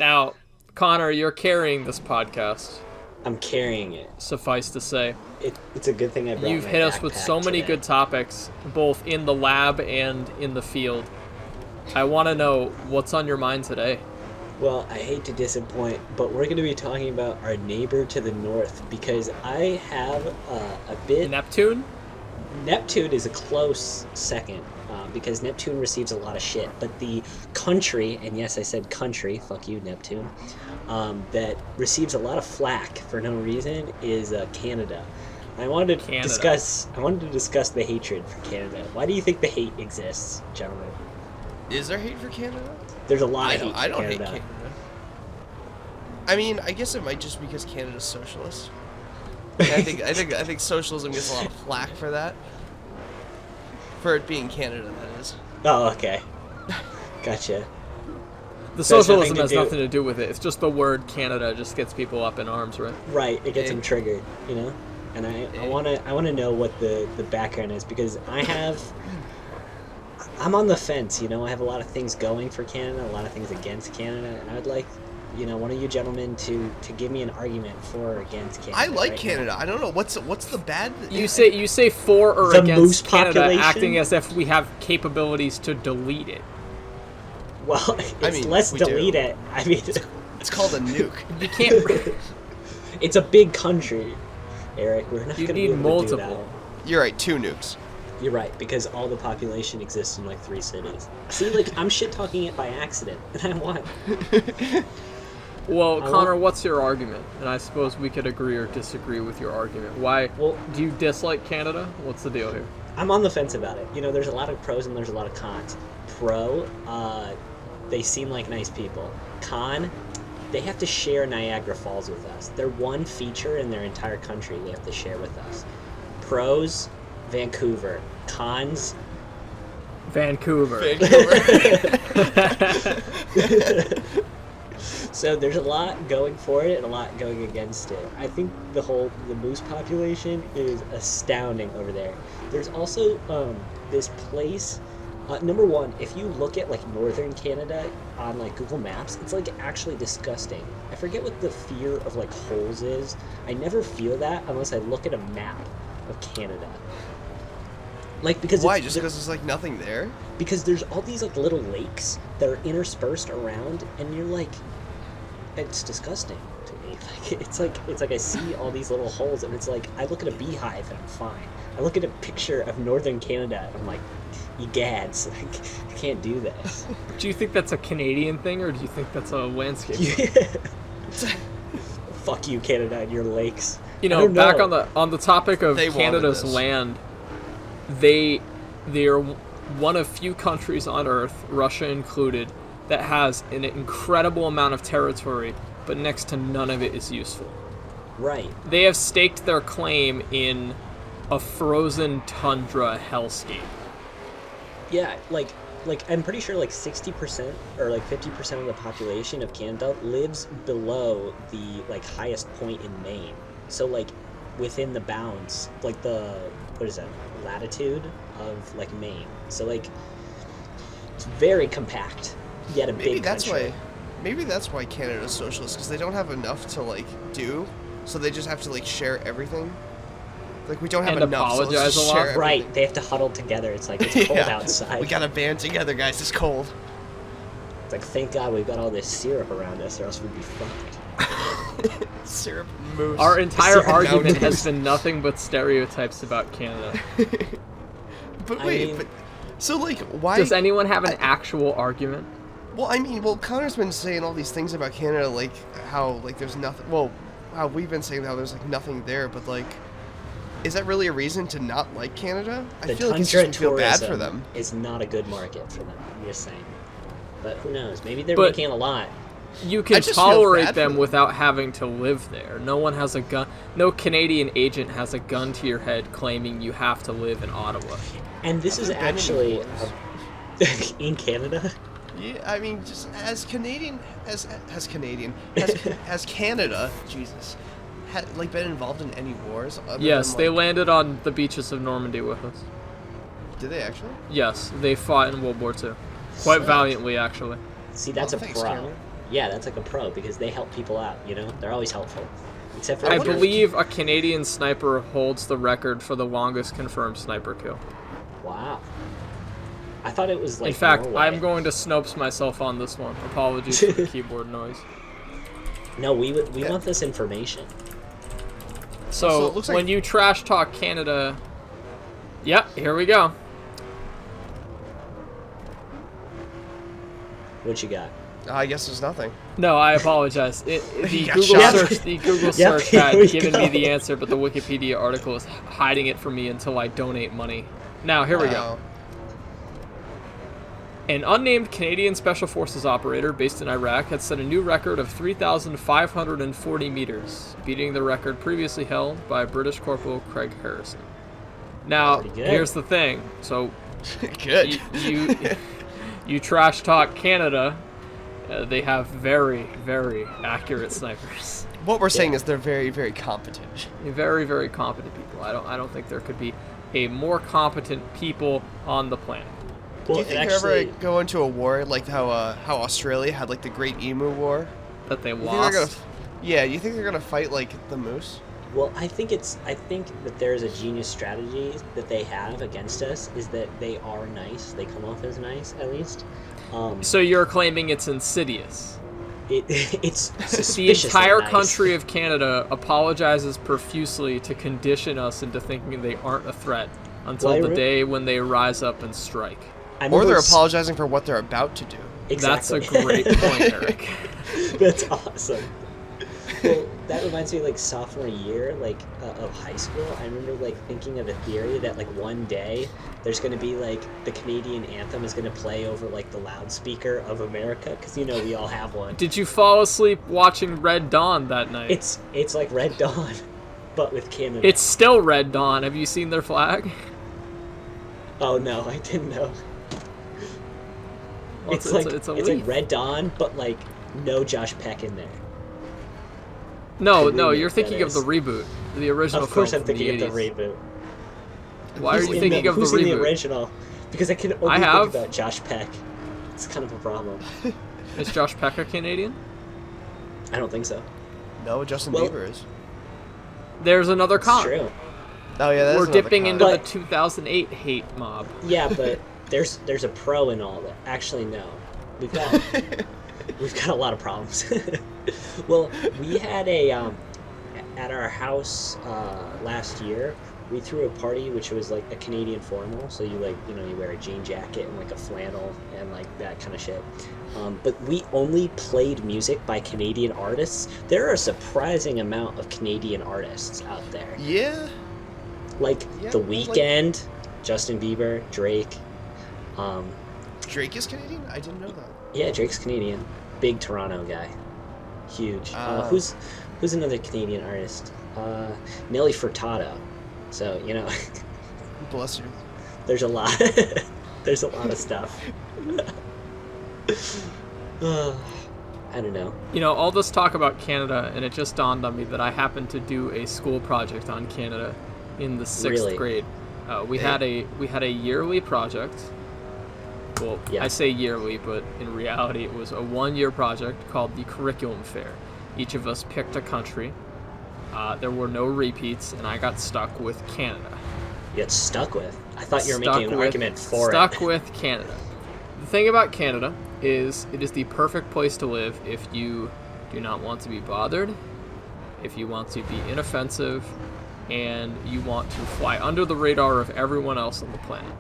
Now, Connor, you're carrying this podcast. I'm carrying it. Suffice to say, it's a good thing I brought you've my hit us with so backpack many today. good topics, both in the lab and in the field. I want to know what's on your mind today. Well, I hate to disappoint, but we're going to be talking about our neighbor to the north because I have a bit... Neptune? Neptune is a close second because Neptune receives a lot of shit. But the country, and yes, I said country, fuck you, Neptune, that receives a lot of flack for no reason is Canada. I wanted to discuss the hatred for Canada. Why do you think the hate exists, gentlemen? Is there hate for Canada? There's a lot of hate for I don't Canada. hate Canada. I mean, I guess it might just be because Canada's socialist. And I think socialism gets a lot of flack for that. For it being Canada, that is. Oh, okay. Gotcha. The socialism has nothing to do with it. It's just the word Canada just gets people up in arms, right? Right, it gets them triggered, you know? And I wanna know what the background is because I'm on the fence, you know. I have a lot of things going for Canada, a lot of things against Canada, and I'd like, you know, one of you gentlemen to give me an argument for or against Canada. I like Canada. Now. I don't know what's the bad. You say for or the against Canada, population? acting as if we have capabilities to delete it. Well, let's delete it. I mean, it's called a nuke. You can't. It's a big country, Eric. We're not going to be able multiple. to do that. You're right. 2 nukes. You're right, because all the population exists in like 3 cities. See, like, I'm shit-talking it by accident, and I won. Well, Connor, what's your argument? And I suppose we could agree or disagree with your argument. Why? Well, do you dislike Canada? What's the deal here? I'm on the fence about it. You know, there's a lot of pros and there's a lot of cons. Pro, they seem like nice people. Con, they have to share Niagara Falls with us. They're one feature in their entire country they have to share with us. Pros, Vancouver. Cons, Vancouver. So there's a lot going for it and a lot going against it. I think the moose population is astounding over there. There's also this place. Number one, if you look at like northern Canada on like Google Maps, it's like actually disgusting. I forget what the fear of like holes is. I never feel that unless I look at a map of Canada. Like because why? Just because there's like nothing there? Because there's all these like little lakes that are interspersed around, and you're like, it's disgusting to me. Like it's like I see all these little holes, and it's like I look at a beehive and I'm fine. I look at a picture of northern Canada and I'm like, egads, like I can't do this. Do you think that's a Canadian thing, or do you think that's a landscape thing? Fuck you, Canada, and your lakes. You know, back on the topic of Canada's land. They are one of few countries on Earth, Russia included, that has an incredible amount of territory, but next to none of it is useful. Right. They have staked their claim in a frozen tundra hellscape. Yeah, like I'm pretty sure like 60% or like 50% of the population of Canada lives below the like highest point in Maine. So like within the bounds, like the latitude of like Maine. So like it's very compact yet a big country. Maybe that's why Canada's socialist, because they don't have enough to like do, so they just have to like share everything. Like we don't have enough. Apologize so a lot. Right, they have to huddle together. It's like it's cold outside. We gotta band together, guys. It's cold. It's like thank God we've got all this syrup around us, or else we'd be fucked. Syrup moose. Our entire argument has been nothing but stereotypes about Canada. But wait, so like, why? Does anyone have an actual argument? Well, I mean, Connor's been saying all these things about Canada, like how like there's nothing. Well, how we've been saying how there's like nothing there, but like, is that really a reason to not like Canada? I feel like it's just feel bad for them. It's not a good market for them. I'm just saying. But who knows? Maybe they're making a lot. You can tolerate them without having to live there. No one has a gun. No Canadian agent has a gun to your head claiming you have to live in Ottawa. And this is actually in Canada. Yeah, I mean, just as Canada, Jesus, had like been involved in any wars? Yes, they landed on the beaches of Normandy with us. Did they actually? Yes, they fought in World War II, quite valiantly actually. See, that's a pro. Cameron. Yeah, that's like a pro because they help people out. You know, they're always helpful. Except for I believe a Canadian sniper holds the record for the longest confirmed sniper kill. Wow. I thought it was like. In fact, Norway. I'm going to Snopes myself on this one. Apologies for the keyboard noise. No, we want this information. So it looks when like... you trash talk Canada, yep, here we go. What you got? I guess there's nothing. No, I apologize. The got Google shot. search, the Google Yep, search here had we given go. me the answer, but the Wikipedia article is hiding it from me until I donate money. Now here we go. An unnamed Canadian Special Forces operator based in Iraq had set a new record of 3,540 meters, beating the record previously held by British Corporal Craig Harrison. Now, Pretty good. here's the thing. So, Good. you trash talk Canada, they have very, very accurate snipers. What we're saying is they're very, very competent. Very, very competent people. I don't think there could be a more competent people on the planet. Do you think they're ever go into a war like how Australia had like the Great Emu War? That they You think lost. you think they're gonna fight like the moose? Well, I think that there's a genius strategy that they have against us is that they are nice. They come off as nice, at least. So you're claiming it's insidious. It's The suspiciously entire nice. country of Canada apologizes profusely to condition us into thinking they aren't a threat until the day when they rise up and strike. Or they're apologizing for what they're about to do. Exactly. That's a great point, Eric. That's awesome. Well, that reminds me of, like, sophomore year, like, of high school. I remember, like, thinking of a theory that, like, one day there's going to be, like, the Canadian anthem is going to play over, like, the loudspeaker of America, because, you know, we all have one. Did you fall asleep watching Red Dawn that night? It's like Red Dawn, but with Canada. It's still Red Dawn. Have you seen their flag? Oh, no, I didn't know. Well, it's like leaf. Red Dawn, but, like, no Josh Peck in there. No, Convenient, you're thinking that of the is. roof, the original Of course film I'm from thinking the of the 80s. reboot. Why are you thinking of the Who's in the reboot? original? Because I can only have. think about Josh Peck. It's kind of a problem. Is Josh Peck a Canadian? I don't think so. No, Justin Well, Bieber is. There's another It's con. true. Oh yeah, that's We're another dipping con. into the But- 2008 hate mob. Yeah, but there's a pro in all that. Actually, no. We've got a lot of problems. Well, we had at our house last year. We threw a party which was like a Canadian formal, so you you wear a jean jacket and like a flannel and like that kind of shit. But we only played music by Canadian artists. There are a surprising amount of Canadian artists out there. Yeah. Like Yeah, The like- Weeknd, Justin Bieber, Drake. Drake is Canadian? I didn't know that. Yeah, Drake's Canadian. Big Toronto guy. Huge. Who's another Canadian artist? Nelly Furtado. So, Bless you. there's a lot. There's a lot of stuff. I don't know. All this talk about Canada, and it just dawned on me that I happened to do a school project on Canada in the 6th Really? grade. We had a yearly project. Well, Yeah. I say yearly, but in reality it was a 1-year project called the Curriculum Fair. Each of us picked a country. There were no repeats, and I got stuck with Canada. You get stuck with. I thought you were Stuck making an with- argument for Stuck it. with Canada. The thing about Canada is it is the perfect place to live if you do not want to be bothered, if you want to be inoffensive, and you want to fly under the radar of everyone else on the planet.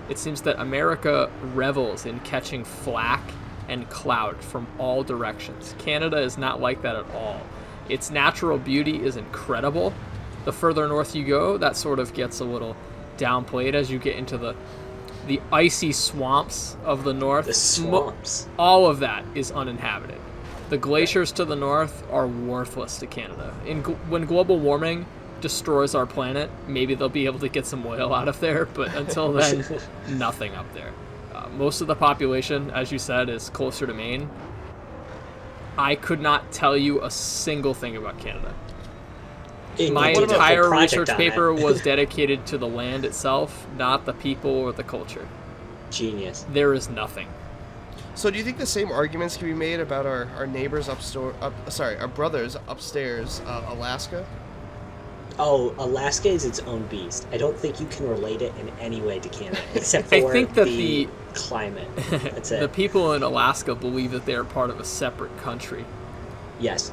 It seems that America revels in catching flack and clout from all directions. Canada is not like that at all. Its natural beauty is incredible. The further north you go, that sort of gets a little downplayed as you get into the icy swamps of the north. The swamps. All of that is uninhabited. The glaciers to the north are worthless to Canada. When global warming destroys our planet, maybe they'll be able to get some oil out of there, but until then, nothing up there. Most of the population, as you said, is closer to Maine. I could not tell you a single thing about Canada. My What about the entire project research on paper it? was dedicated to the land itself, not the people or the culture. Genius. There is nothing. So do you think the same arguments can be made about our neighbors our brothers upstairs, Alaska? Oh, Alaska is its own beast. I don't think you can relate it in any way to Canada, except for I think that the climate. That's it. The people in Alaska believe that they are part of a separate country. Yes.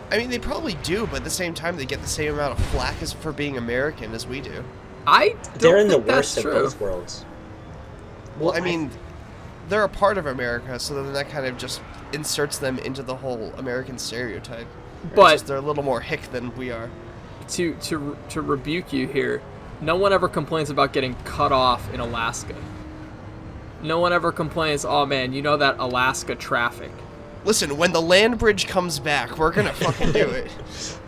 I mean, they probably do, but at the same time, they get the same amount of flack as for being American as we do. They're in the worst of both worlds. Well, I mean, they're a part of America, so then that kind of just inserts them into the whole American stereotype. But they're a little more hick than we are. To rebuke you here, no one ever complains about getting cut off in Alaska. No one ever complains, oh man, you know that Alaska traffic. Listen, when the land bridge comes back, we're gonna fucking do it.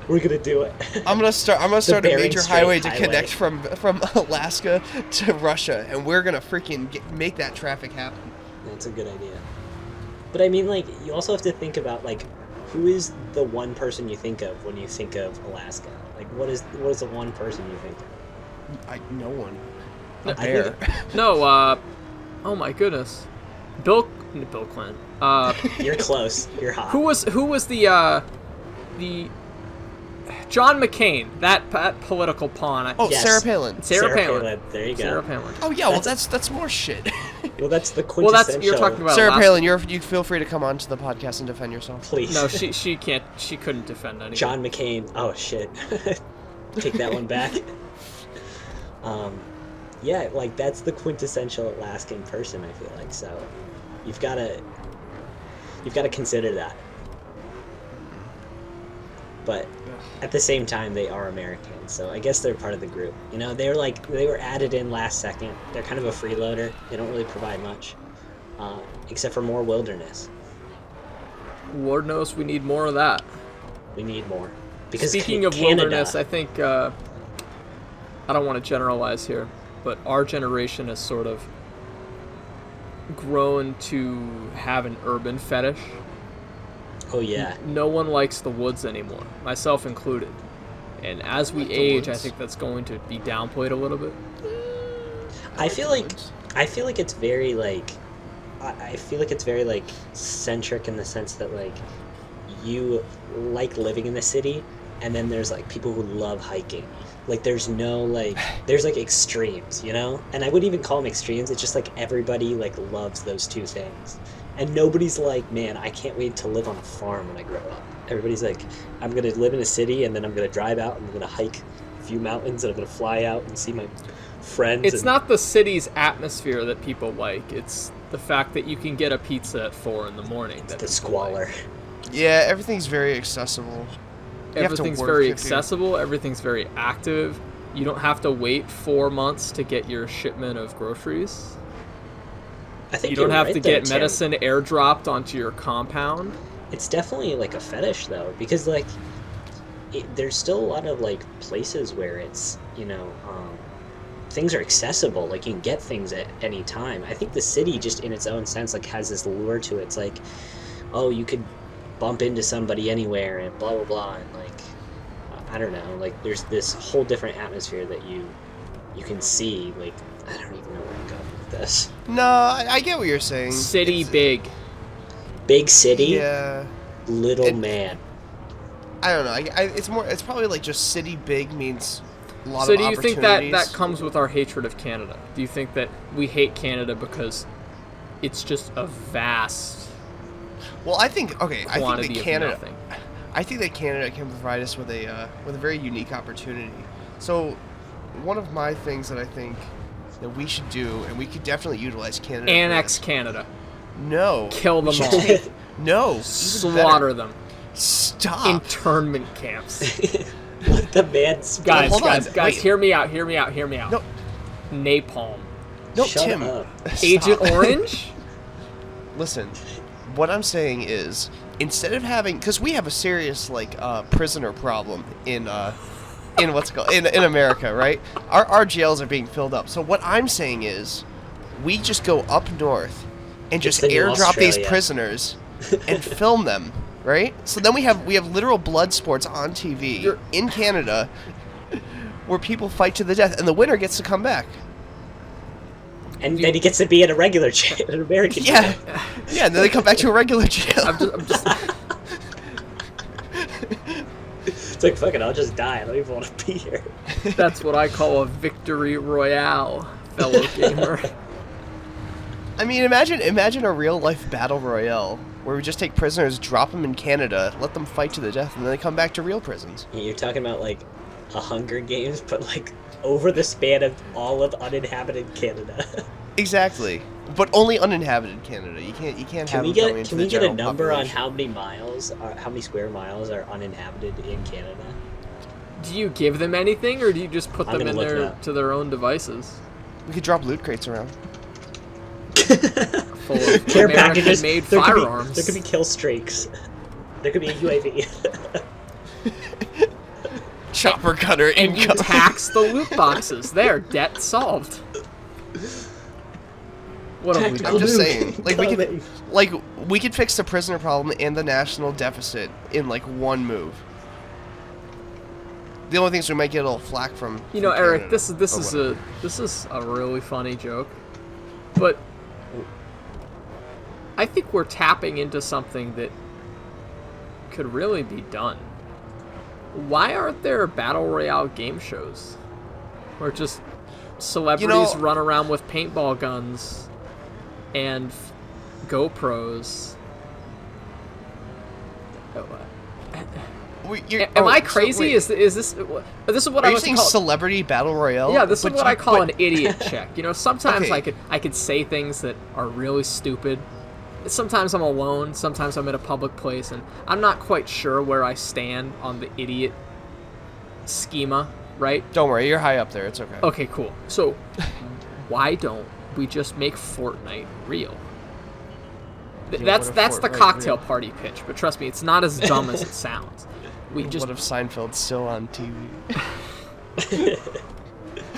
We're gonna do it. I'm gonna start a major highway to connect from Alaska to Russia, and we're gonna freaking make that traffic happen. That's a good idea. But I mean, like, you also have to think about, like, who is the one person you think of when you think of Alaska? Like, what is the one person you think of? No one. A bear. Oh my goodness, Bill Clinton. You're close. You're hot. Who was the John McCain? That political pawn. Oh, yes. Sarah Palin. Sarah Palin. There you go. Sarah Palin. Oh yeah, well that's more shit. Well, that's the quintessential. You're talking about Sarah Palin. You feel free to come on to the podcast and defend yourself. Please. No, she can't. She couldn't defend anyone. John McCain. Oh shit. Take that one back. Yeah, like that's the quintessential Alaskan person. I feel like so. You've got to consider that. But at the same time, they are Americans, so I guess they're part of the group. You know, they were added in last second. They're kind of a freeloader. They don't really provide much, except for more wilderness. Lord knows we need more of that. We need more. Because speaking of Canada, wilderness, I think I don't want to generalize here, but our generation has sort of grown to have an urban fetish. Oh yeah. No one likes the woods anymore, myself included. And as we age, I think that's going to be downplayed a little bit. I feel like it's very like centric in the sense that like you like living in the city, and then there's like people who love hiking. Like there's like extremes, you know? And I wouldn't even call them extremes. It's just like everybody like loves those two things. And nobody's like, man, I can't wait to live on a farm when I grow up. Everybody's like, I'm going to live in a city, and then I'm going to drive out, and I'm going to hike a few mountains, and I'm going to fly out and see my friends. It's not the city's atmosphere that people like. It's the fact that you can get a pizza at 4 in the morning. It's the squalor. Like. Yeah, everything's very accessible. Everything's very accessible. Everything's very active. You don't have to wait 4 months to get your shipment of groceries. I think you don't have right to there, get medicine airdropped onto your compound. It's definitely like a fetish though, because like there's still a lot of like places where it's, you know, things are accessible. Like you can get things at any time. I think the city just in its own sense like has this lure to it. It's like, oh, you could bump into somebody anywhere and blah blah blah, and like I don't know, like there's this whole different atmosphere that you can see. Like I don't even know where I'm going with this. No, I get what you're saying. City big city. Yeah. Little man. I don't know. It's probably like just city big means a lot of opportunities. So do you think that comes with our hatred of Canada? Do you think that we hate Canada because it's just a vast Well, I think quantity that Canada. Of nothing. I think that Canada can provide us with a very unique opportunity. So, one of my things that I think that we should do, and we could definitely utilize Canada. Annex Canada. No. Kill them all. No. Slaughter them. Stop. Internment camps. Let the man speak. Guys, hear me out. No. Napalm. No, Shut Tim. up. Agent Orange? Listen, what I'm saying is, instead of having, because we have a serious prisoner problem in what's it called in America, right? Our jails are being filled up. So what I'm saying is, we just go up north and just airdrop these prisoners and film them, right? So then we have literal blood sports on TV in Canada where people fight to the death, and the winner gets to come back. And then he gets to be in a regular jail, an American jail. Yeah, and then they come back to a regular jail. I'm just It's like, fuck it, I'll just die. I don't even want to be here. That's what I call a victory royale, fellow gamer. I mean, imagine a real-life battle royale where we just take prisoners, drop them in Canada, let them fight to the death, and then they come back to real prisons. You're talking about, like, a Hunger Games, but, like, over the span of all of uninhabited Canada. Exactly. But only uninhabited Canada. You can't have them going into the Can we get a number population. on how many square miles are uninhabited in Canada? Do you give them anything, or do you just put I'm them gonna in look it there up. to their own devices? We could drop loot crates around. Full of Care packages. American-made There could be- firearms. There could be kill streaks. There could be a UAV. Chopper cutter and you incoming. tax the loot boxes. There, debt solved. What have we Tactical I'm done? just nuke saying, we could fix the prisoner problem and the national deficit in like one move. The only thing is we might get a little flack from. You know, from Eric, Canada, this is a really funny joke, but I think we're tapping into something that could really be done. Why aren't there battle royale game shows where just celebrities run around with paintball guns and GoPros? Am I crazy? Is this what Are I you was saying call? celebrity battle royale? Yeah, this is But what I call an idiot check. You know, sometimes Okay. I could say things that are really stupid. Sometimes I'm alone, sometimes I'm at a public place, and I'm not quite sure where I stand on the idiot schema, right? Don't worry, you're high up there. It's okay. Okay, cool. So, why don't we just make Fortnite real? That's the Fortnite cocktail real? party pitch, but trust me, it's not as dumb as it sounds. We just What if Seinfeld's still on TV?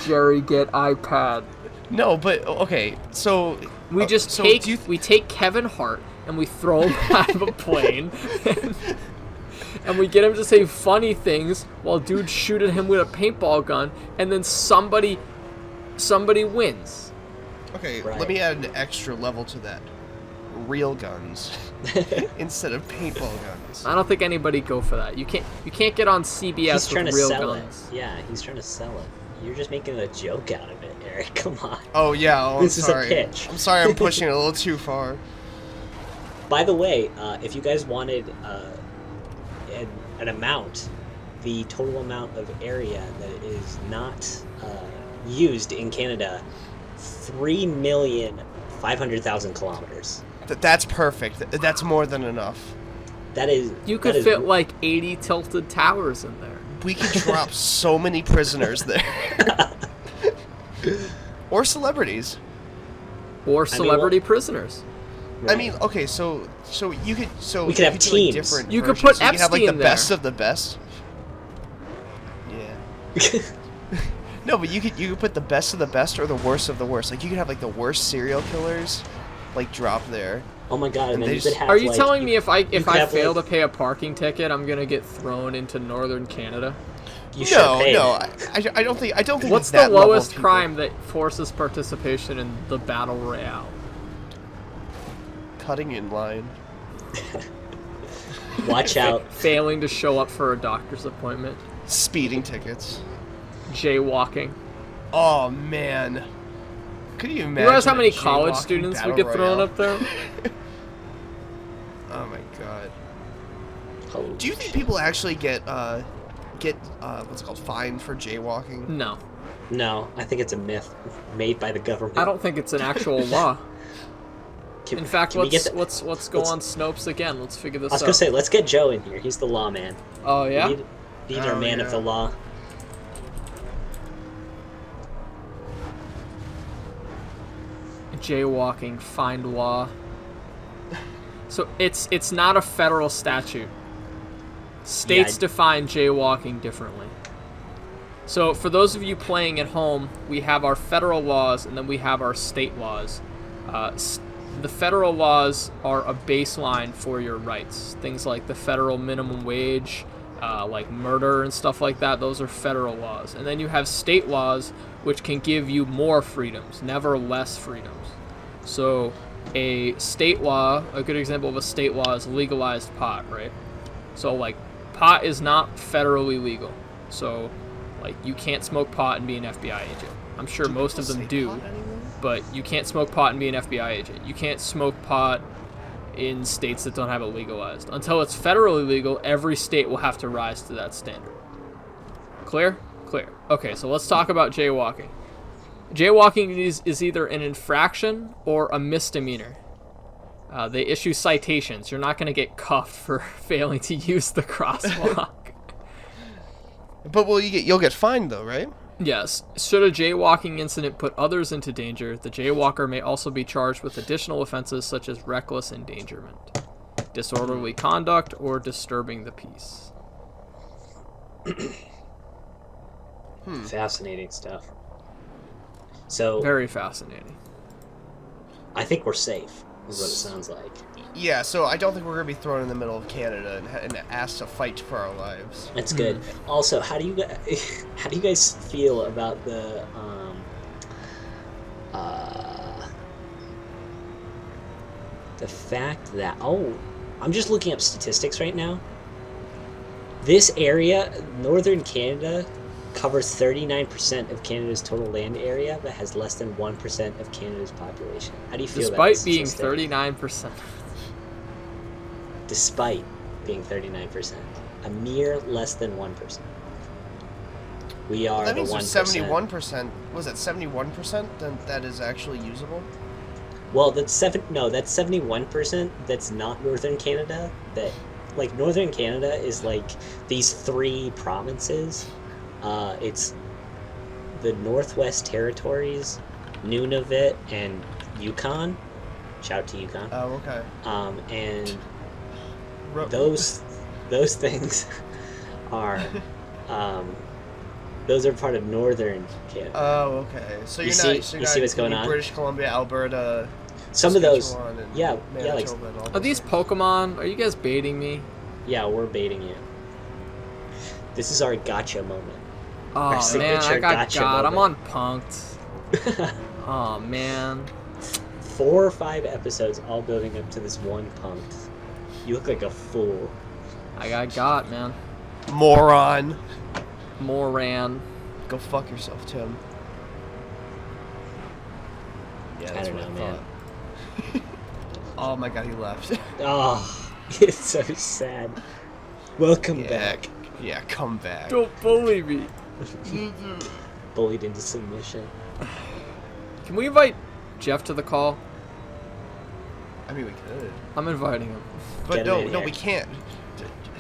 Jerry get iPad. No, but okay, so We just so take do you we take Kevin Hart and we throw him out of a plane, and we get him to say funny things while dudes shoot at him with a paintball gun, and then somebody wins. Okay, Right. let me add an extra level to that. Real guns instead of paintball guns. I don't think anybody go for that. You can't get on CBS He's trying with to real sell guns. it. Yeah, he's trying to sell it. You're just making a joke out of it, Eric. Come on. Oh yeah, I'm This is a sorry. pitch. I'm sorry, I'm pushing it a little too far. By the way, if you guys wanted an amount, the total amount of area that is not used in Canada, 3,500,000 kilometers. That's perfect. That's more than enough. That is. You could that is- fit like 80 tilted towers in there. We could drop so many prisoners there. Or celebrities. Or well- celebrity prisoners. I mean, okay, so you could We could have do, like, teams. different You could versions. put You could have like the Epstein best there. of the best. Yeah. No, but you could put the best of the best or the worst of the worst. Like you could have like the worst serial killers, like drop there. Oh my god! And And then they you just- could have. Are you like, telling me if I could have, fail like- to pay a parking ticket, I'm gonna get thrown into northern Canada? You should No, pay no, that. I don't think What's it's the that level of lowest people. crime that forces participation in the battle royale? Cutting in line. Watch out. Failing to show up for a doctor's appointment. Speeding tickets. Jaywalking. Oh man. Could you imagine? You realize how a many college jaywalking students would battle get thrown royale? up there? Oh my god. Holy Do you think shit. people actually get what's it called, fined for jaywalking? No. No, I think it's a myth made by the government. I don't think it's an actual law. In fact, can we get let's go let's- on Snopes again. Let's figure this I was out. gonna say, let's get Joe in here. He's the lawman. Oh yeah? Need our Oh, man of yeah. the law. Jaywalking, find law. So it's not a federal statute. States Yeah, define jaywalking differently. So for those of you playing at home, we have our federal laws and then we have our state laws. The federal laws are a baseline for your rights. Things like the federal minimum wage, like murder and stuff like that. Those are federal laws. And then you have state laws, which can give you more freedoms, never less freedoms. So a state law, a good example of a state law is legalized pot, right? So like pot is not federally legal. So like you can't smoke pot and be an FBI agent. I'm sure most of them do, but you can't smoke pot and be an FBI agent. You can't smoke pot in states that don't have it legalized. Until it's federally legal, every state will have to rise to that standard. Clear? Clear. Okay, so let's talk about jaywalking. Jaywalking is either an infraction or a misdemeanor. They issue citations. You're not going to get cuffed for failing to use the crosswalk. But you'll get fined though, right? Yes. Should a jaywalking incident put others into danger, the jaywalker may also be charged with additional offenses such as reckless endangerment, disorderly conduct, or disturbing the peace. Fascinating stuff. So very fascinating. I think we're safe, is what it sounds like. Yeah, so I don't think we're going to be thrown in the middle of Canada and asked to fight for our lives. That's good. Also, how do you guys feel about the fact that I'm just looking up statistics right now. This area, northern Canada, covers 39% of Canada's total land area, but has less than 1% of Canada's population. How do you feel about that? Despite being 39%. Despite being 39%. A mere less than 1%. We are that the means 1%. 71%. Was that 71% that is actually usable? Well, that's 71%. That's not northern Canada. That, like, northern Canada is like these 3 provinces. It's the Northwest Territories, Nunavut, and Yukon. Shout out to Yukon. Oh, okay. And those things are those are part of northern Canada. Oh, okay. So you see what's going on? British Columbia, Alberta. Some of those, yeah, like, are these Pokemon? Are you guys baiting me? Yeah, we're baiting you. This is our gotcha moment. Oh man, I got God. I'm on punked. Oh man. 4 or 5 episodes all building up to this one punked. You look like a fool. I got man. Moron. Moran. Go fuck yourself, Tim. Yeah, that's I don't know, man. Oh my god, he left. Oh, it's so sad. Welcome back. Yeah, come back. Don't bully me. Bullied into submission. Can we invite Jeff to the call? I mean, we could. I'm inviting him. But no, we can't.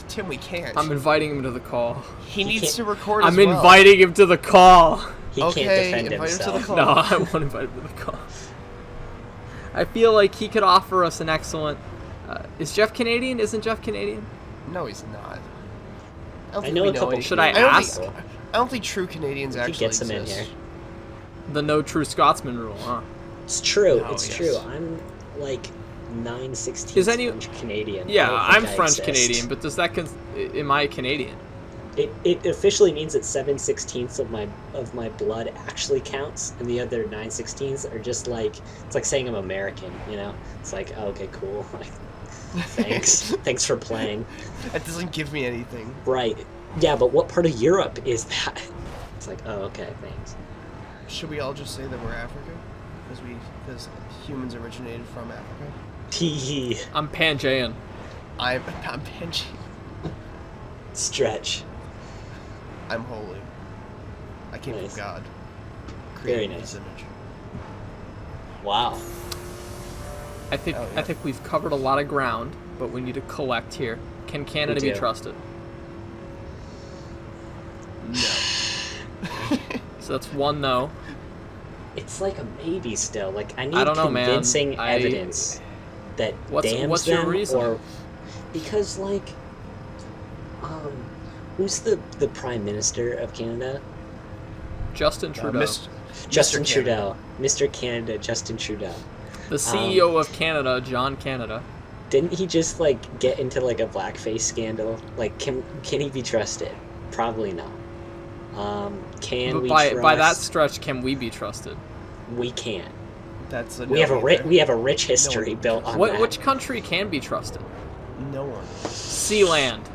Tim, we can't. I'm inviting him to the call. He needs to record I'm inviting him to the call. He can't defend invite himself. him to the call. No, I won't invite him to the call. I feel like he could offer us an excellent... is Jeff Canadian? Isn't Jeff Canadian? No, he's not. I know a couple. Should I ask? I don't think true Canadians actually gets him in here. The no true Scotsman rule, huh? It's true. Oh, it's yes. true. I'm like 9/16 French Canadian. Yeah, I'm French Canadian, but does that am I Canadian? It officially means that 7/16 of my blood actually counts, and the other 9/16 are just like, it's like saying I'm American. You know, it's like, oh, okay, cool. Like, thanks for playing. That doesn't give me anything. Right. Yeah, but what part of Europe is that? It's like, oh, okay, thanks. Should we all just say that we're Africa? Because humans originated from Africa? I'm Pangean. I'm Pangean. Stretch. I'm holy. I came from God. Very nice. His image. Wow. I think we've covered a lot of ground, but we need to collect here. Can Canada be trusted? No. So that's one no. It's like a maybe still. Like, I need convincing evidence that damns what's them, your reason? or because like, who's the Prime Minister of Canada? Justin Trudeau. Justin Trudeau. Mr. Canada, Justin Trudeau. The CEO of Canada, John Canada. Didn't he just like get into like a blackface scandal? Like, can he be trusted? Probably not. Can we trust? By that stretch, can we be trusted? We can't. That's a we have a rich history built on that. Which country can be trusted? No one. Sealand.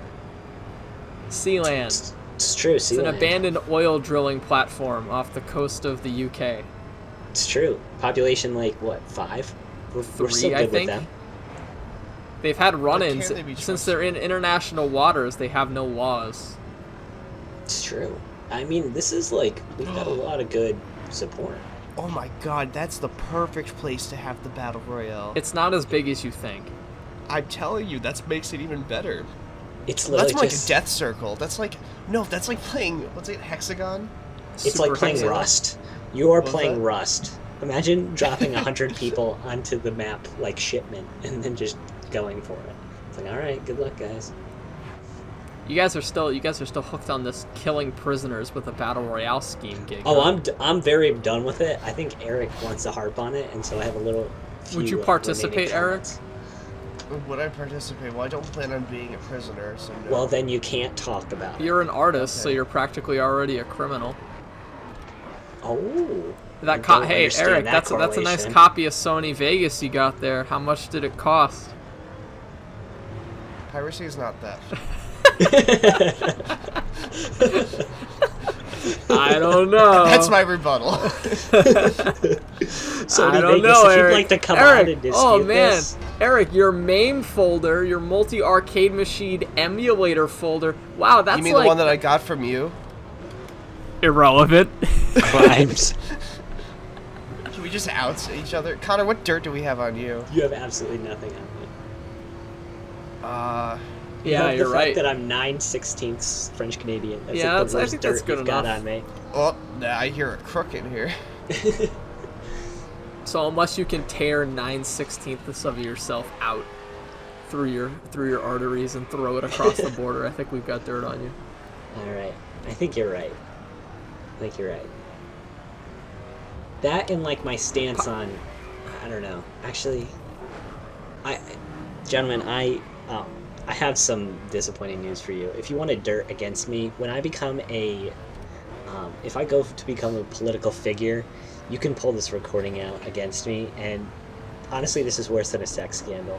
It's true. It's an abandoned oil drilling platform off the coast of the UK. It's true. Population like what? 5? We're still good I think. with them. They've had run-ins since they're in international waters. They have no laws. It's true. I mean, this is like we've got a lot of good support. Oh my god, that's the perfect place to have the battle royale. It's not as big as you think. I'm telling you, that makes it even better. It's literally that's more like a death circle. That's like playing what's it, Hexagon? It's like playing Hexagon? Rust. You are playing Rust. Imagine dropping 100 people onto the map like shipment and then just going for it. It's like, all right, good luck, guys. You guys are still hooked on this killing prisoners with a battle royale scheme gig. Oh, right? I'm very done with it. I think Eric wants to harp on it, and so I have a little. Would you participate, Eric? Would I participate? Well, I don't plan on being a prisoner, so no. Well, then you can't talk about it. You're an artist, so you're practically already a criminal. Oh. Hey, Eric, that's a nice copy of Sony Vegas you got there. How much did it cost? Piracy is not that. I don't know. That's my rebuttal. So I don't know, Eric. If you'd like to come on and dispute this. Eric, your MAME folder, your multi-arcade machine emulator folder. Wow, that's like... You mean the one that I got from you? Irrelevant. Crimes. Can we just out each other? Connor, what dirt do we have on you? You have absolutely nothing on me. Yeah, you're right. The fact that I'm 9/16 French Canadian. That's yeah, like the I think that's good enough. Got on me. Oh, I hear a crook in here. So unless you can tear 9/16 of yourself out through your arteries and throw it across the border, I think we've got dirt on you. All right, I think you're right. That and like my stance on, I don't know. Actually, gentlemen, I have some disappointing news for you. If you wanted dirt against me, when I become if I go to become a political figure, you can pull this recording out against me, and honestly, this is worse than a sex scandal.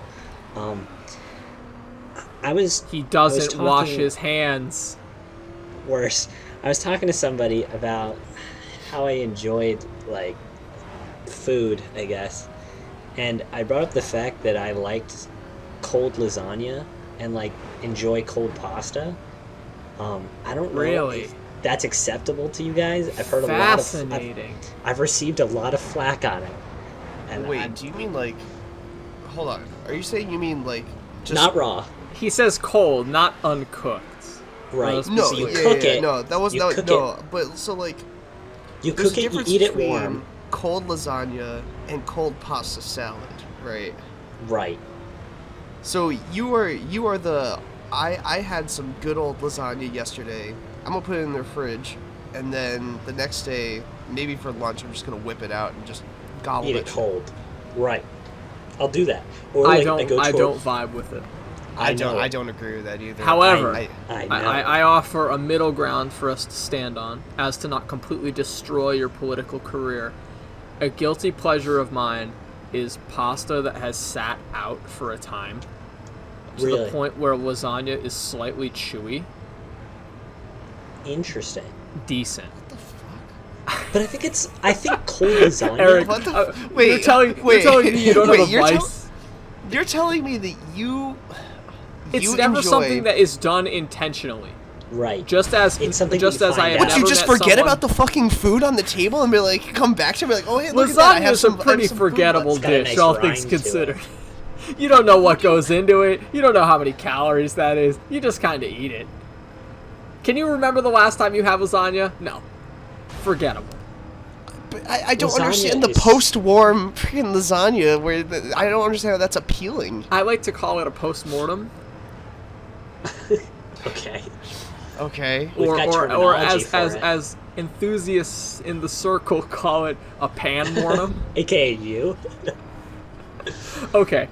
He doesn't wash his hands. Worse. I was talking to somebody about how I enjoyed, like, food, I guess. And I brought up the fact that I liked cold lasagna and, like, enjoy cold pasta. I don't know if that's acceptable to you guys. I've heard I've received a lot of flack on it. And wait, do you mean, like... Hold on. Are you saying you mean, like... just not raw. He says cold, not uncooked. Right. No, so you cook it. No, that was no. But so like, you cook it, you eat it warm. Cold lasagna and cold pasta salad, right? Right. So you are the. I had some good old lasagna yesterday. I'm gonna put it in the fridge, and then the next day, maybe for lunch, I'm just gonna whip it out and just gobble it. Eat it cold. Right. I'll do that. Or I don't vibe with it. I don't agree with that either. However, I offer a middle ground for us to stand on, as to not completely destroy your political career. A guilty pleasure of mine is pasta that has sat out for a time, to the point where lasagna is slightly chewy. Interesting. Decent. What the fuck? But I think cold lasagna. Eric, you're telling me you don't have a vice. You're telling me that you. It's never something that is done intentionally. Right. Just as I have Would you just forget about the fucking food on the table and be like, come back to me like, oh hey, look at that. I have some. Lasagna is a pretty forgettable dish, nice all things considered. You don't know what goes into it. You don't know how many calories that is. You just kind of eat it. Can you remember the last time you had lasagna? No. Forgettable. But I don't understand the post-warm freaking lasagna where I don't understand how that's appealing. I like to call it a post-mortem. Okay. Or as enthusiasts in the circle call it, a pan-mortem. AKA you. Okay.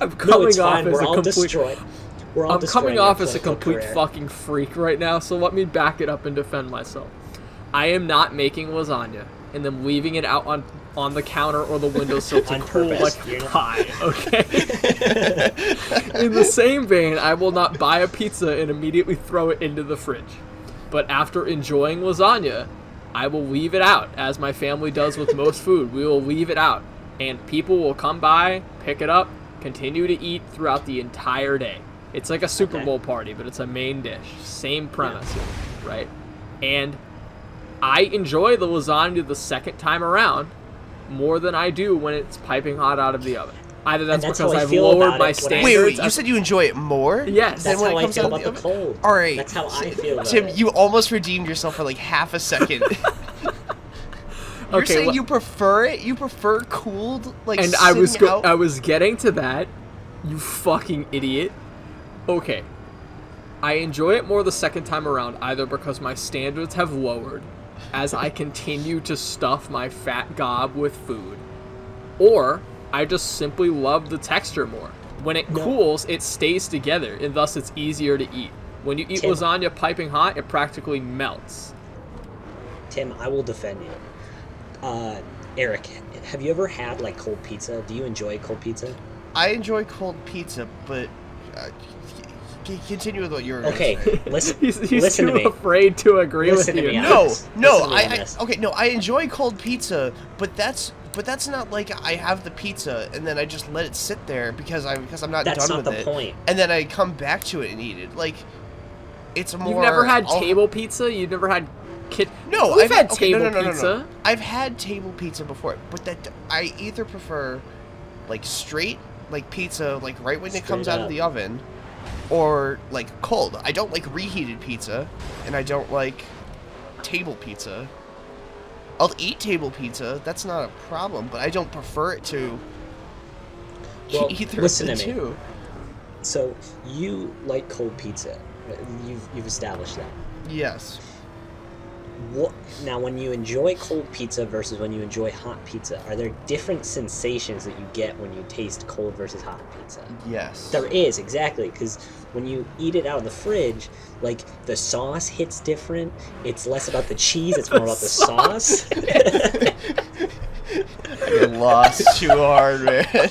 I'm coming it's off fine. as We're a all complete. destroyed. We're all I'm destroying coming our off as a political complete career. fucking freak right now, so let me back it up and defend myself. I am not making lasagna and then leaving it out on the counter or the windowsill to On cool purpose. like pie, okay? In the same vein, I will not buy a pizza and immediately throw it into the fridge. But after enjoying lasagna, I will leave it out, as my family does with most food. We will leave it out, and people will come by, pick it up, continue to eat throughout the entire day. It's like a Super Bowl party, but it's a main dish. Same premise, right? And I enjoy the lasagna the second time around more than I do when it's piping hot out of the oven. Either that's because I've lowered my standards. Wait, you said you enjoy it more? Yes. That's how I feel about the cold. All right. That's how I feel about Tim, it. you almost redeemed yourself for like half a second. You're saying you prefer it? You prefer cooled, like, and I was getting to that, you fucking idiot. Okay. I enjoy it more the second time around, either because my standards have lowered as I continue to stuff my fat gob with food, or I just simply love the texture more. When it cools, it stays together, and thus it's easier to eat. When you eat lasagna piping hot, it practically melts. Tim, I will defend you. Eric, have you ever had, like, cold pizza? Do you enjoy cold pizza? I enjoy cold pizza, but continue with what you were okay. saying. He's listen too to me. Afraid to agree listen with to you. No, I enjoy cold pizza, but that's not like I have the pizza and then I just let it sit there because I'm not done with it. That's not the point. And then I come back to it and eat it. Like, it's more. You've never had table pizza? You've never had No, I've had table pizza. No. I've had table pizza before, but that I either prefer like straight like pizza, like right when it comes out of the oven, or like cold. I don't like reheated pizza, and I don't like table pizza. I'll eat table pizza. That's not a problem, but I don't prefer it to either listen of the to me. two. So you like cold pizza. You've established that. Yes. What now? When you enjoy cold pizza versus when you enjoy hot pizza, are there different sensations that you get when you taste cold versus hot pizza? Yes. There is, exactly, because when you eat it out of the fridge, like, the sauce hits different. It's less about the cheese; it's more about the sauce. I get lost too hard, man.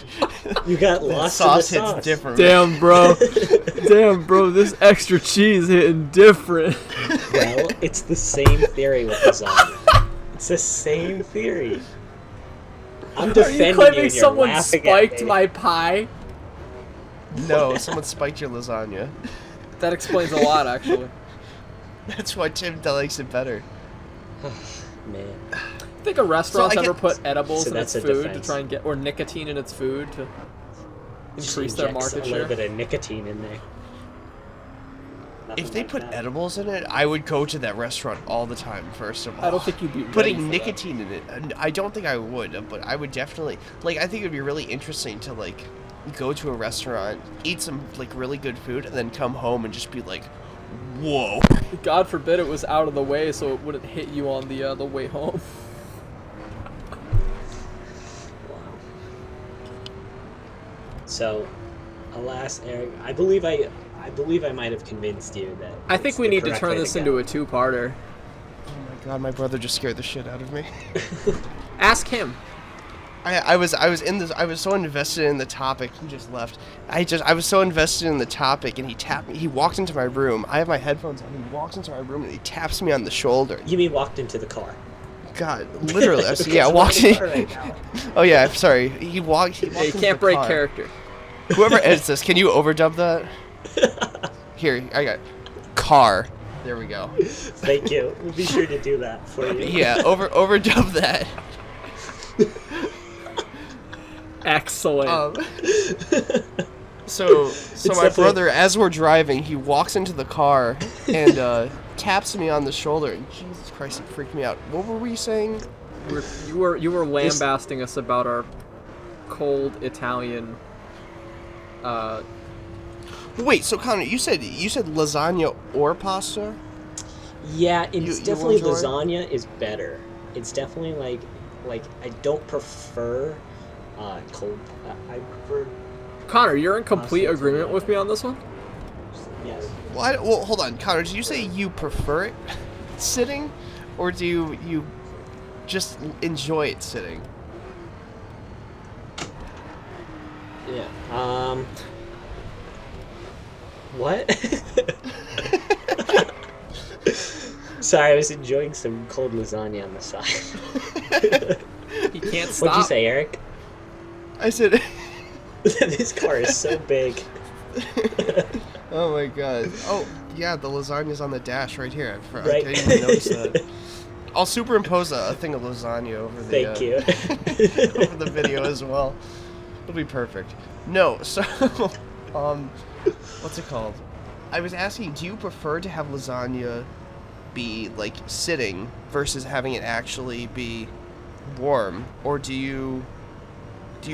You got lost in the sauce. Hits different. Damn, bro. This extra cheese hitting different. Well, it's the same theory with lasagna. It's the same theory. I'm defending Are you claiming and you're someone laughing spiked at me. my pie? No, someone spiked your lasagna. That explains a lot, actually. That's why Tim likes it better. Man. I think a restaurant's ever put edibles in its food defense. to try and get, or nicotine in its food to increase their market a share. little bit of nicotine in there. If they put edibles in it, I would go to that restaurant all the time, first of all. I don't think you'd be ready putting for nicotine in it. I don't think I would, but I would definitely, like, I think it would be really interesting to, like, go to a restaurant, eat some, like, really good food, and then come home and just be like, whoa. God forbid it was out of the way so it wouldn't hit you on the way home. So, alas, Eric, I believe I might have convinced you that. I think we need to turn this into a two-parter. Oh my god, my brother just scared the shit out of me. Ask him. I was so invested in the topic. He just left. I was so invested in the topic, and he tapped me. He walked into my room. I have my headphones on. He walks into my room and he taps me on the shoulder. You mean walked into the car? God, literally. I walked in. Right. Oh yeah, I'm sorry. He walked. You into can't the break car. character. Whoever edits this, can you overdub that? Here, I got car. There we go. Thank you. We'll be sure to do that for you. Yeah, overdub that. Excellent. So my brother, as we're driving, he walks into the car and taps me on the shoulder. And Jesus Christ, it freaked me out. What were we saying? You were lambasting us about our cold Italian. Wait, so Connor, you said lasagna or pasta? Yeah, it's definitely enjoy? lasagna is better. It's definitely like I don't prefer cold. I prefer Connor, you're in complete agreement with me on this one? Yes. Well, hold on, Connor. Did you say you prefer it sitting, or do you just enjoy it sitting? Yeah. What? Sorry, I was enjoying some cold lasagna on the side. You can't stop. What'd you say, Eric? I said. This car is so big. Oh my god. Oh yeah, the lasagna's on the dash right here. I Right. didn't even notice that. I'll superimpose a thing of lasagna over the. Thank you. Over the video as well. It'll be perfect. No, so what's it called? I was asking, do you prefer to have lasagna be like sitting versus having it actually be warm, or do you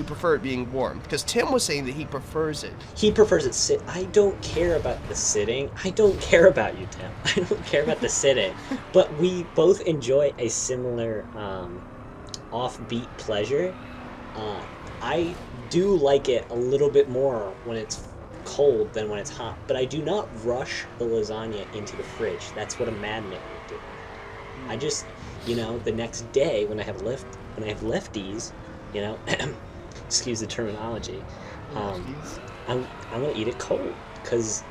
prefer it being warm? Because Tim was saying that he prefers it. He prefers it sit. I don't care about the sitting. I don't care about you, Tim. I don't care about the sitting. But we both enjoy a similar offbeat pleasure. I do like it a little bit more when it's cold than when it's hot, but I do not rush the lasagna into the fridge. That's what a madman would do. I just, the next day when I have lefties, excuse the terminology, I'm gonna eat it cold, because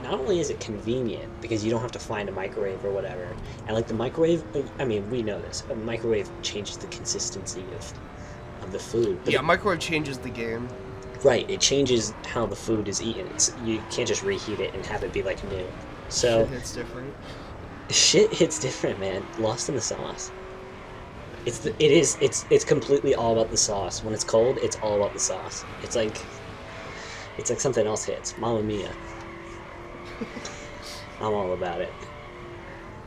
not only is it convenient because you don't have to find a microwave or whatever, and like the microwave, I mean, we know this, a microwave changes the consistency of the food. Yeah, microwave changes the game. Right, it changes how the food is eaten. You can't just reheat it and have it be like new. So Shit hits different. Shit hits different, man. Lost in the sauce. It's completely all about the sauce. When it's cold, it's all about the sauce. It's like something else hits. Mamma mia. I'm all about it.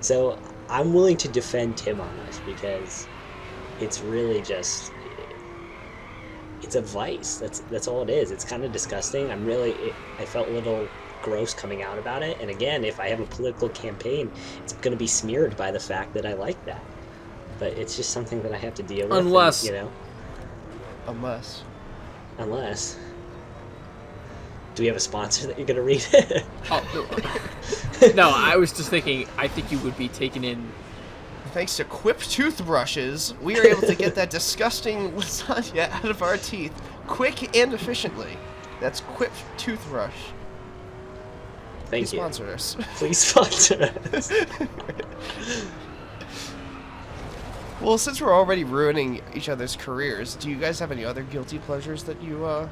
So I'm willing to defend Tim on this, because it's really just, it's a vice. That's all it is. It's kind of disgusting. I felt a little gross coming out about it. And again, if I have a political campaign, it's going to be smeared by the fact that I like that. But it's just something that I have to deal with. Unless. Unless. Do we have a sponsor that you're going to read? Oh, no, I was just thinking, I think you would be taken in. Thanks to Quip toothbrushes, we are able to get that disgusting lasagna out of our teeth quick and efficiently. That's Quip toothbrush. Thank you. Sponsor us. Please sponsor us. Well, since we're already ruining each other's careers, do you guys have any other guilty pleasures that you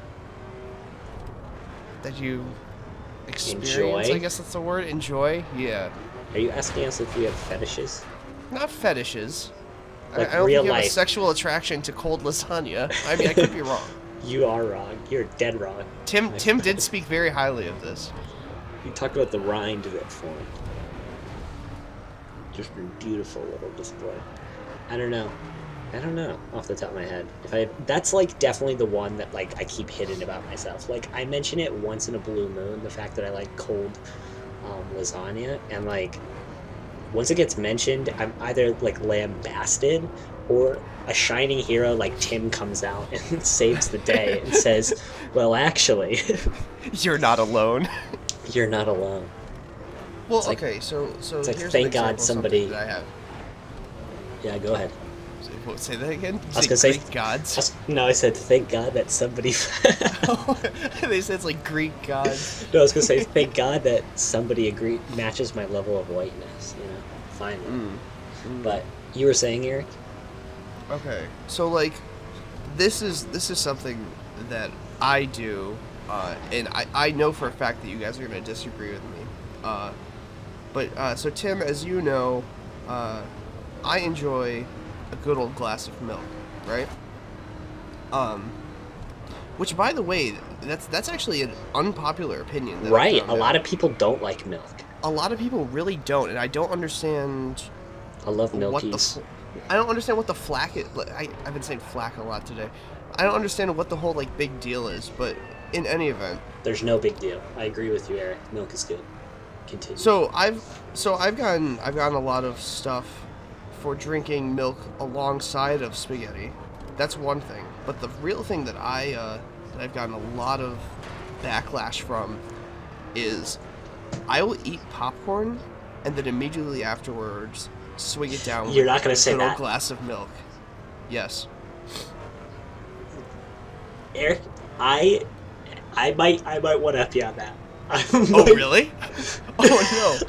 experience? Enjoy? I guess that's the word. Enjoy? Yeah. Are you asking us if we have fetishes? Not fetishes. Like I don't real think you have a life. sexual attraction to cold lasagna. I mean, I could be wrong. You are wrong. You're dead wrong. Tim did speak very highly of this. You talked about the rind that formed. Just a beautiful little display. I don't know off the top of my head. That's like definitely the one that like I keep hidden about myself. Like I mention it once in a blue moon, the fact that I like cold lasagna, and like once it gets mentioned, I'm either like lambasted or a shining hero like Tim comes out and saves the day and says, well, actually, you're not alone. You're not alone. Well, It's like- okay, so it's like, here's thank an God example of somebody- something that I have. Yeah, go ahead. Say that again? I was gonna say Greek gods. No, I said thank God that somebody. They said it's like Greek gods. No, I was gonna say thank God that somebody matches my level of whiteness. Finally. But you were saying, Eric? Okay, so like, this is something that I do, and I know for a fact that you guys are gonna disagree with me. But so Tim, as you know, I enjoy a good old glass of milk, right? Which, by the way, that's actually an unpopular opinion. That Right, a lot of people don't like milk. A lot of people really don't, and I don't understand. I love milkies. I don't understand what the flack is. I've been saying flack a lot today. I don't understand what the whole like big deal is, but in any event, There's no big deal. I agree with you, Eric. Milk is good. Continue. so I've gotten a lot of stuff for drinking milk alongside of spaghetti. That's one thing. But the real thing that that I've gotten a lot of backlash from is I will eat popcorn and then immediately afterwards swig it down You're with not gonna say a little that. glass of milk. Yes. Eric, I might one up you on that. Oh really? Oh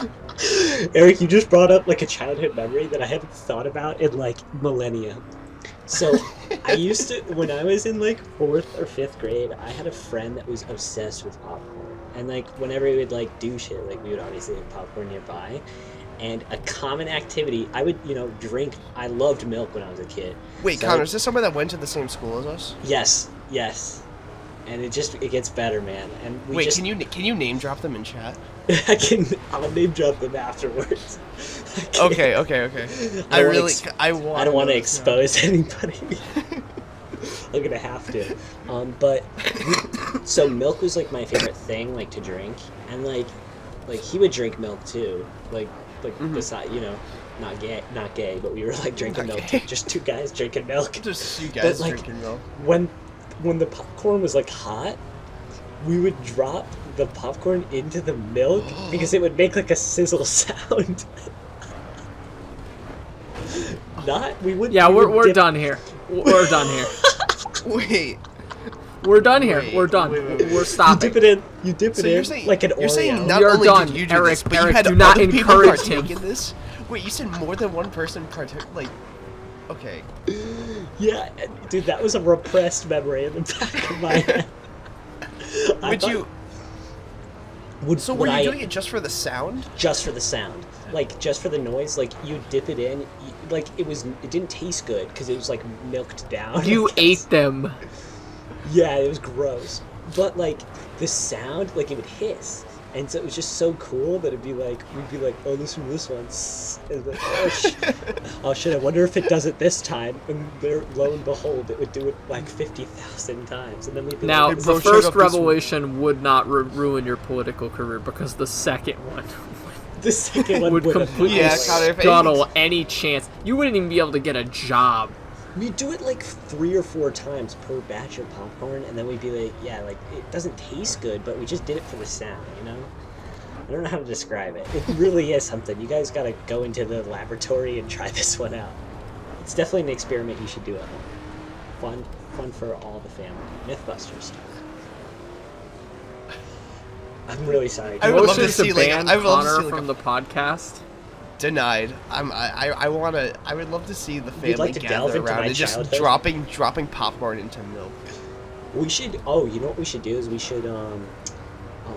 no. Eric, you just brought up like a childhood memory that I haven't thought about in like millennia. So I used to, when I was in like 4th or 5th grade, I had a friend that was obsessed with popcorn. And like whenever we would like do shit, like we would obviously have popcorn nearby. And a common activity, I would, drink. I loved milk when I was a kid. Wait, so Connor, is this somebody that went to the same school as us? Yes. And it gets better, man. And we Wait, can you name drop them in chat? I'll name drop them afterwards. Okay. I don't want to expose anybody. I'm gonna have to. So milk was like my favorite thing, like to drink, and like he would drink milk too, like beside, not gay, but we were like drinking milk too, just two guys drinking milk. Just two guys drinking milk. When the popcorn was like hot, we would drop the popcorn into the milk because it would make like a sizzle sound. We would. Yeah, we're done here. We're done here. Wait. We're done here. We're done. We're stopping. You dip it in like an Oreo. You're saying not You're only done, did you do Eric. this, but Eric, you had do not other people encourage partake him. in this? Wait, you said more than one person like, okay. Yeah, dude, that was a repressed memory in the back of my head. Were you doing it just for the sound? Just for the sound. Like, just for the noise. Like, you dip it in. Like, it didn't taste good because it was, like, milked down. You ate them. Yeah, it was gross. But, like, the sound, like, it would hiss. And so it was just so cool that we'd be like, oh, listen to this one. And like, oh shit, I wonder if it does it this time. And there, lo and behold, it would do it like 50,000 times. And then we'd be now, like, the first revelation would not ruin your political career because the second one would completely scuttle any chance. You wouldn't even be able to get a job. We do it like 3 or 4 times per batch of popcorn, and then we'd be like, yeah, like, it doesn't taste good, but we just did it for the sound, I don't know how to describe it. It really is something. You guys gotta go into the laboratory and try this one out. It's definitely an experiment you should do at home. Fun for all the family. Mythbusters. I'm really sorry. I would love to see ban Connor from the podcast. Denied. I would love to see the family like to delve gather into around my and just childhood? dropping popcorn into milk. We should. Oh, you know what we should do is we should.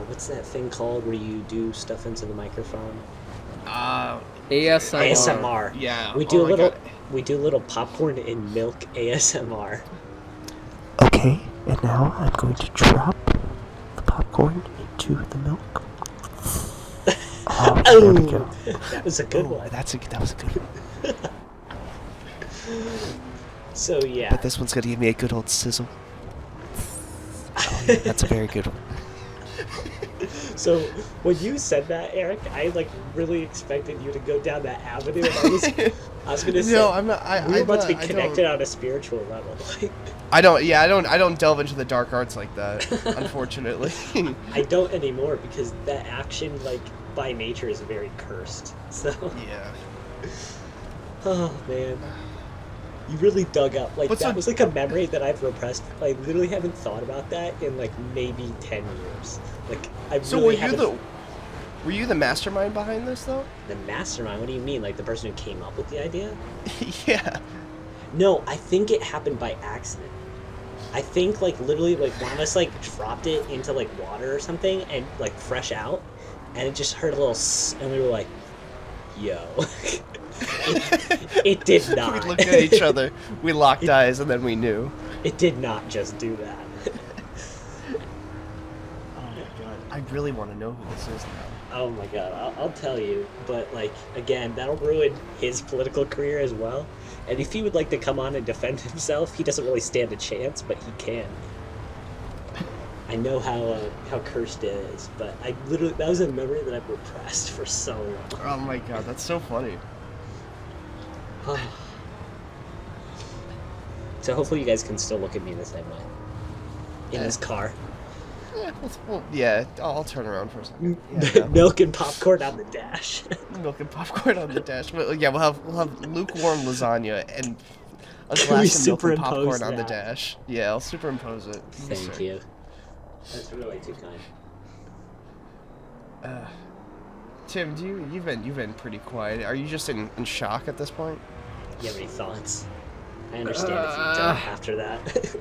What's that thing called where you do stuff into the microphone? ASMR. ASMR. Yeah. We do We do a little popcorn in milk ASMR. Okay, and now I'm going to drop the popcorn into the milk. Oh, there we go. That was a good one. That was a good one. So yeah. But this one's gonna give me a good old sizzle. Oh, yeah, that's a very good one. So when you said that, Eric, I like really expected you to go down that avenue. And I was gonna say, no, I'm not. We're about to be connected on a spiritual level. I don't delve into the dark arts like that, unfortunately. I don't anymore because that action, like by nature, is very cursed. So yeah. Oh man. You really dug up. Like, that was like a memory that I've repressed. I literally haven't thought about that in like maybe 10 years. Like, were you the mastermind behind this though? The mastermind? What do you mean? Like the person who came up with the idea? Yeah. No, I think it happened by accident. I think like literally like one of us like dropped it into like water or something and like fresh out, and it just heard a little and we were like, yo. It did not. We looked at each other, we locked eyes, and then we knew. It did not just do that. Oh my god, I really want to know who this is now. Oh my god, I'll tell you, but like, again, that'll ruin his political career as well. And if he would like to come on and defend himself, he doesn't really stand a chance, but he can. I know how cursed it is, but I literally, that was a memory that I've repressed for so long. Oh my god, that's so funny. So hopefully you guys can still look at me the same way. in his car. Yeah, I'll turn around for a second. Yeah, Milk and popcorn on the dash. Milk and popcorn on the dash. But, yeah, we'll have lukewarm lasagna and a Can we glass of milk and superimpose popcorn on the that? dash. Yeah, I'll superimpose it. Thank you. That's really too kind. Tim, you've been pretty quiet. Are you just in shock at this point? You have any thoughts? I understand if you don't after that.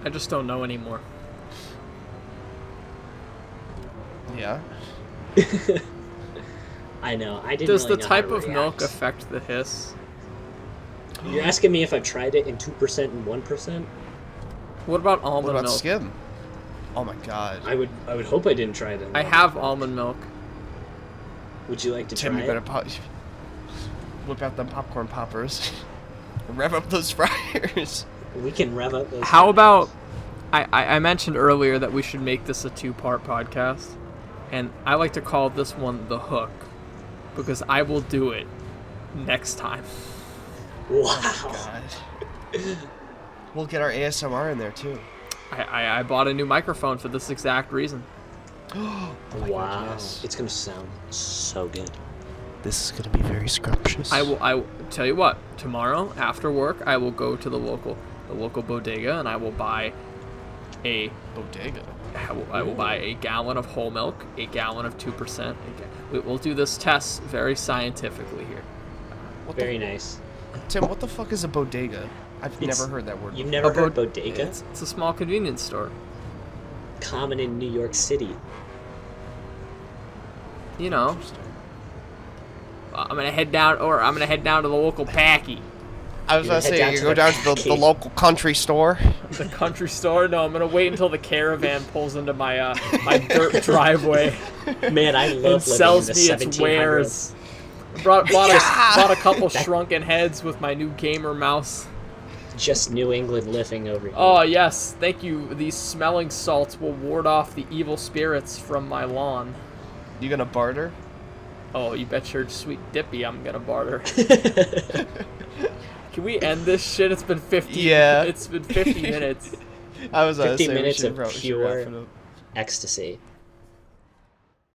I just don't know anymore. Yeah. I know. I didn't. Does really the know type how to of react. milk affect the hiss? You're asking me if I've tried it in 2% and 1%? What about What almond about milk? skim? Oh my god. I would hope I didn't try it. In I have almond milk. Would you like to Tim, try you better it? whip out them popcorn poppers. Rev up those fryers. We can rev up those. How about I mentioned earlier that we should make this a 2-part podcast, and I like to call this one the hook because I will do it next time. Wow. God. We'll get our ASMR in there too. I bought a new microphone for this exact reason. Oh my Wow. God, yes. It's gonna sound so good. This is gonna be very scrumptious. I will tell you what, tomorrow after work I will go to the local bodega and I will buy a Bodega. I will buy a gallon of whole milk, a gallon of 2%. We'll do this test very scientifically here. Very nice. Tim, what the fuck is a bodega? I've never heard that word. You've before. never heard bodega? It's a small convenience store. Common in New York City. You know, I'm gonna head down to the local Packy. I was You're gonna gonna head say down you to go the down to the Packy. local country store. The country store? No, I'm gonna wait until the caravan pulls into my my dirt driveway Man, I and love living sells in me the its 1700s. wares. Bought a couple shrunken heads with my new gamer mouse. Just New England living over here. Oh yes, thank you. These smelling salts will ward off the evil spirits from my lawn. You gonna barter? Oh, you bet your sweet dippy I'm gonna barter. Can we end this shit? It's been 50. Yeah. It's been 50 minutes. I was 50 say minutes we of should wrap pure it up. ecstasy.